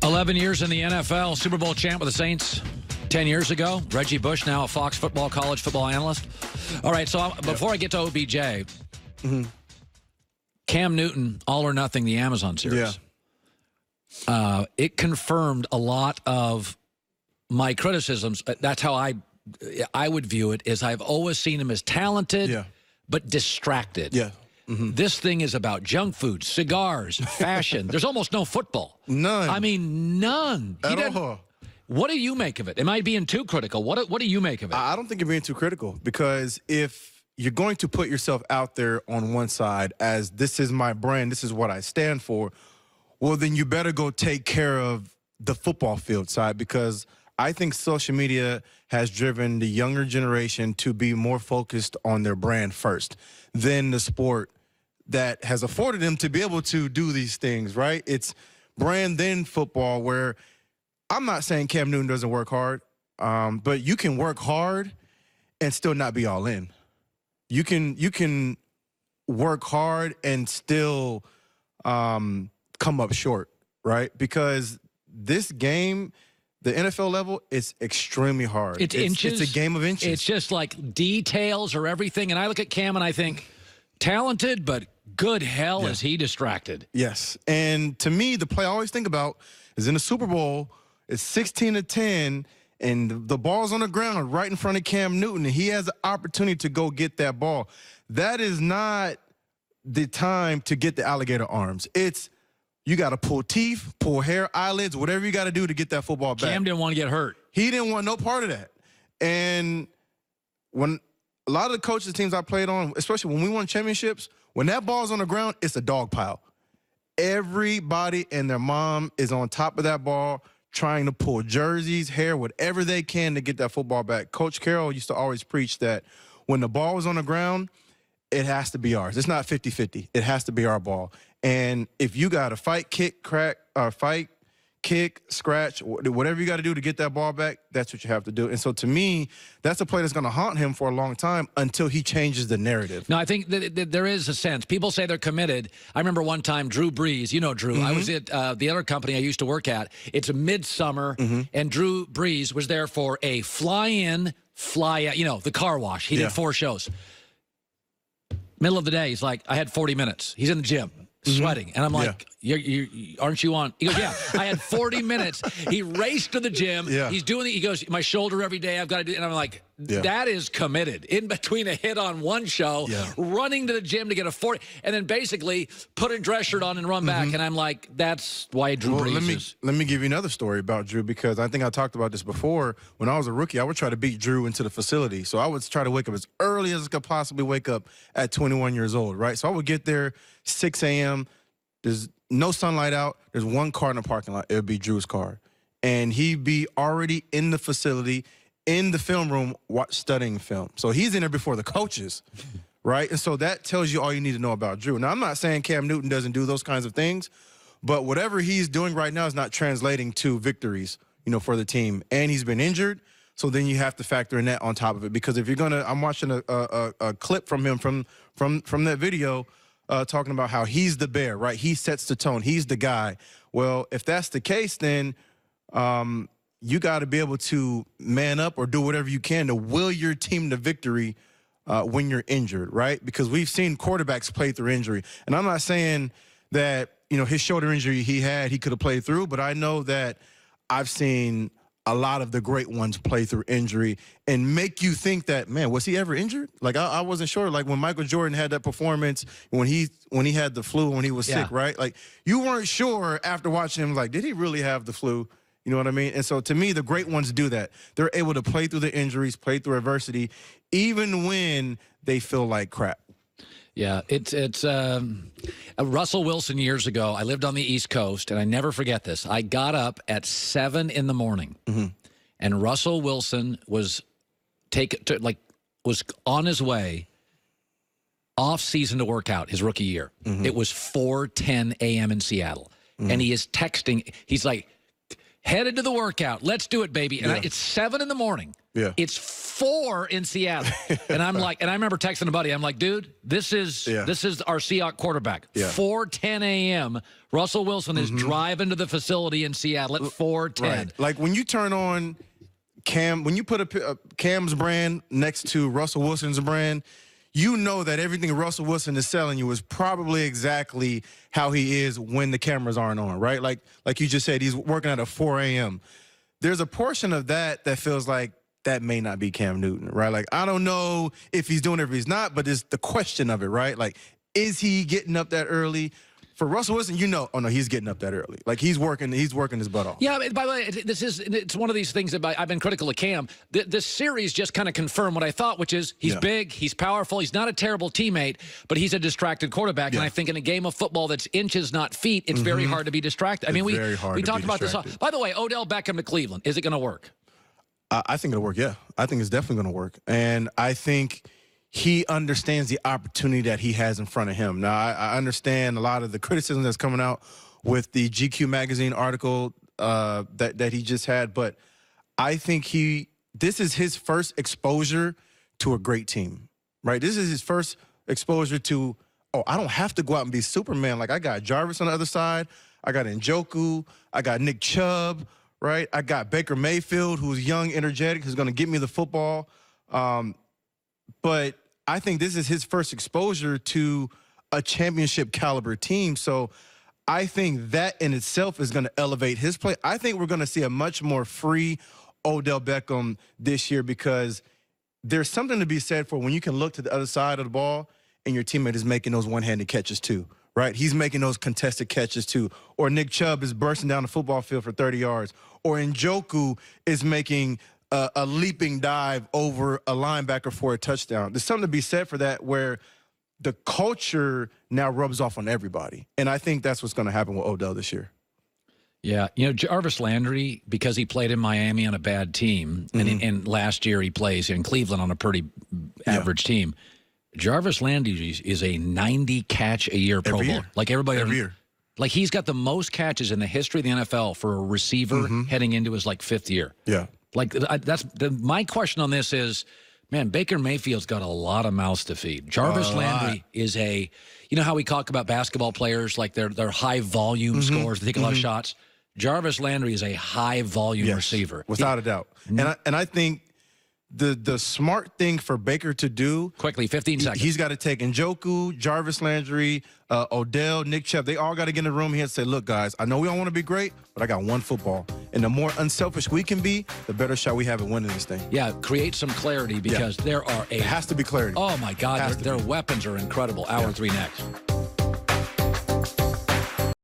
11 years in the NFL, Super Bowl champ with the Saints 10 years ago. Reggie Bush, now a Fox football, college football analyst. All right, so before I get to OBJ, Cam Newton, All or Nothing, the Amazon series. Yeah. It confirmed a lot of my criticisms. That's how I would view it, is I've always seen him as talented, but distracted. Yeah. This thing is about junk food, cigars, fashion. There's almost no football. None. I mean, none. At all. What do you make of it? Am I being too critical? What do you make of it? I don't think you're being too critical, because if you're going to put yourself out there on one side as this is my brand, this is what I stand for, well, then you better go take care of the football field side, because I think social media has driven the younger generation to be more focused on their brand first than the sport that has afforded them to be able to do these things, right? It's brand then football, where I'm not saying Cam Newton doesn't work hard, but you can work hard and still not be all in. You can work hard and still come up short, right? Because this game, the NFL level, is extremely hard. It's inches. It's a game of inches. It's just like details or everything. And I look at Cam and I think, talented, but good hell is he distracted. Yes. And to me, the play I always think about is in the Super Bowl, it's 16-10, and the ball's on the ground right in front of Cam Newton, and he has the opportunity to go get that ball. That is not the time to get the alligator arms. It's you got to pull teeth, pull hair, eyelids, whatever you got to do to get that football back. Cam didn't want to get hurt. He didn't want no part of that. And when a lot of the coaches, teams I played on, especially when we won championships, when that ball's on the ground, it's a dog pile. Everybody and their mom is on top of that ball, trying to pull jerseys, hair, whatever they can to get that football back. Coach Carroll used to always preach that when the ball was on the ground, it has to be ours. It's not 50-50. It has to be our ball. And if you got to fight, kick, scratch, whatever you got to do to get that ball back, that's what you have to do. And so to me, that's a play that's going to haunt him for a long time until he changes the narrative. No, I think that there is a sense. People say they're committed. I remember one time Drew Brees, you know Drew, I was at the other company I used to work at. It's a midsummer, and Drew Brees was there for a fly-in, fly-out, you know, the car wash. He did 4 shows. Middle of the day, he's like, I had 40 minutes. He's in the gym. Sweating. And I'm like, aren't you on? He goes, yeah, I had 40 minutes. He raced to the gym. He's doing it. He goes, my shoulder every day, I've got to do it. And I'm like, that is committed. In between a hit on one show, running to the gym to get a 40, and then basically put a dress shirt on and run back. And I'm like, that's why Drew Brees is. Let me give you another story about Drew, because I think I talked about this before. When I was a rookie, I would try to beat Drew into the facility. So I would try to wake up as early as I could possibly wake up at 21 years old, right? So I would get there 6 a.m. There's no sunlight out. There's one car in the parking lot. It would be Drew's car. And he'd be already in the facility, in the film room, studying film. So he's in there before the coaches, right? And so that tells you all you need to know about Drew. Now, I'm not saying Cam Newton doesn't do those kinds of things, but whatever he's doing right now is not translating to victories, you know, for the team. And he's been injured. So then you have to factor in that on top of it. Because if you're going to, I'm watching a clip from him from that video, talking about how he's the bear, right? He sets the tone. He's the guy. Well, if that's the case, then you got to be able to man up or do whatever you can to will your team to victory when you're injured, right? Because we've seen quarterbacks play through injury. And I'm not saying that, you know, his shoulder injury he could have played through, but I know that I've seen a lot of the great ones play through injury and make you think that, man, was he ever injured? Like, I wasn't sure. Like, when Michael Jordan had that performance, when he had the flu, when he was sick, right? Like, you weren't sure after watching him, like, did he really have the flu? You know what I mean? And so, to me, the great ones do that. They're able to play through the injuries, play through adversity, even when they feel like crap. Yeah, it's Russell Wilson years ago. I lived on the East Coast, and I never forget this. I got up at 7 in the morning, and Russell Wilson was on his way off season to work out his rookie year. It was 4:10 a.m. in Seattle, and he is texting. He's like, Headed to the workout. Let's do it, baby. And Yeah. it's 7 in the morning. Yeah. It's 4 in Seattle. And I'm like, and I remember texting a buddy. I'm like, dude, this is our Seahawks quarterback. Yeah. 4:10 a.m. Russell Wilson is driving to the facility in Seattle at 4:10. Right. Like when you turn on Cam, when you put Cam's brand next to Russell Wilson's brand, you know that everything Russell Wilson is selling you is probably exactly how he is when the cameras aren't on, right? Like you just said, he's working at a 4 a.m. There's a portion of that feels like that may not be Cam Newton, right? Like, I don't know if he's doing it, if he's not, but it's the question of it, right? Like, is he getting up that early? For Russell Wilson, you know, oh no, he's getting up that early. Like he's working his butt off. Yeah, by the way, it's one of these things that I've been critical of Cam. This series just kind of confirmed what I thought, which is he's big, he's powerful, he's not a terrible teammate, but he's a distracted quarterback. And I think in a game of football that's inches, not feet, it's very hard to be distracted. I mean, we talked about this. By the way, Odell Beckham to Cleveland, is it going to work? I think it'll work, yeah. I think it's definitely going to work. And I think he understands the opportunity that he has in front of him. Now, I understand a lot of the criticism that's coming out with the GQ magazine article that he just had, but I think this is his first exposure to a great team, right? This is his first exposure to, oh, I don't have to go out and be Superman. Like, I got Jarvis on the other side. I got Njoku. I got Nick Chubb, right? I got Baker Mayfield, who's young, energetic, who's going to get me the football. But I think this is his first exposure to a championship caliber team. So I think that in itself is going to elevate his play. I think we're going to see a much more free Odell Beckham this year because there's something to be said for when you can look to the other side of the ball and your teammate is making those one-handed catches too, right? He's making those contested catches too. Or Nick Chubb is bursting down the football field for 30 yards. Or Njoku is making a leaping dive over a linebacker for a touchdown. There's something to be said for that where the culture now rubs off on everybody. And I think that's what's going to happen with Odell this year. Yeah, you know, Jarvis Landry, because he played in Miami on a bad team, and last year he plays in Cleveland on a pretty average team. Jarvis Landry is a 90-catch-a-year Pro Bowler. Like everybody every year. Like he's got the most catches in the history of the NFL for a receiver heading into his, like, 5th year. Yeah. Like, my question on this is, man, Baker Mayfield's got a lot of mouths to feed. Jarvis Landry is you know how we talk about basketball players, like they're high-volume scores, they take a lot of shots? Jarvis Landry is a high-volume receiver. Without a doubt. And I think the smart thing for Baker to do quickly, 15 seconds. He's got to take Njoku, Jarvis Landry, Odell, Nick Chubb. They all got to get in the room here and say, look, guys, I know we don't want to be great, but I got one football. And the more unselfish we can be, the better shot we have at winning this thing. Yeah, create some clarity because there are it has to be clarity. Oh, my God. Their weapons are incredible. Hour 3 next.